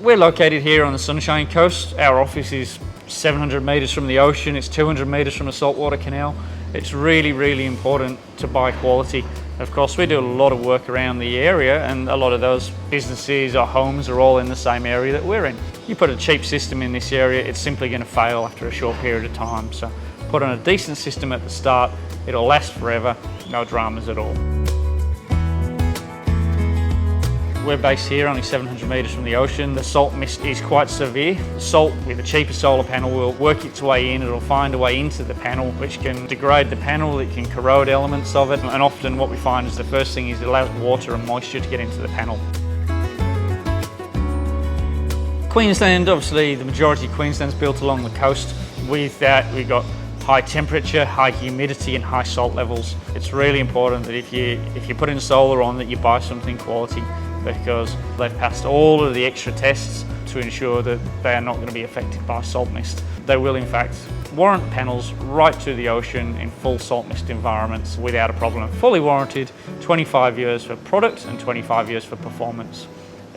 We're located here on the Sunshine Coast. Our office is 700 metres from the ocean. It's 200 metres from a saltwater canal. It's really, really important to buy quality. Of course, we do a lot of work around the area, and a lot of those businesses or homes are all in the same area that we're in. You put a cheap system in this area, it's simply going to fail after a short period of time. So put on a decent system at the start, it'll last forever, no dramas at all. We're based here only 700 metres from the ocean. The salt mist is quite severe. The salt with a cheaper solar panel will work its way in, it'll find a way into the panel which can degrade the panel, it can corrode elements of it, and often what we find is the first thing is it allows water and moisture to get into the panel. Queensland, obviously the majority of Queensland's built along the coast. With that we've got high temperature, high humidity and high salt levels. It's really important that if you're putting solar on that you buy something quality, because they've passed all of the extra tests to ensure that they are not going to be affected by salt mist. They will in fact warrant panels right to the ocean in full salt mist environments without a problem. Fully warranted, 25 years for product and 25 years for performance.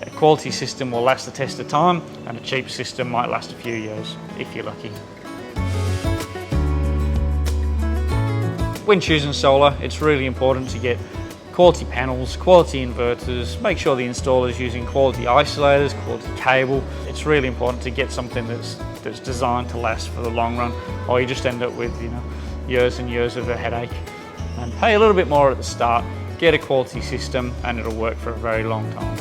A quality system will last the test of time, and a cheap system might last a few years if you're lucky. When choosing solar, it's really important to get quality panels, quality inverters, make sure the installer is using quality isolators, quality cable. It's really important to get something that's designed to last for the long run, or you just end up with years and years of a headache. And pay a little bit more at the start, get a quality system, and it'll work for a very long time.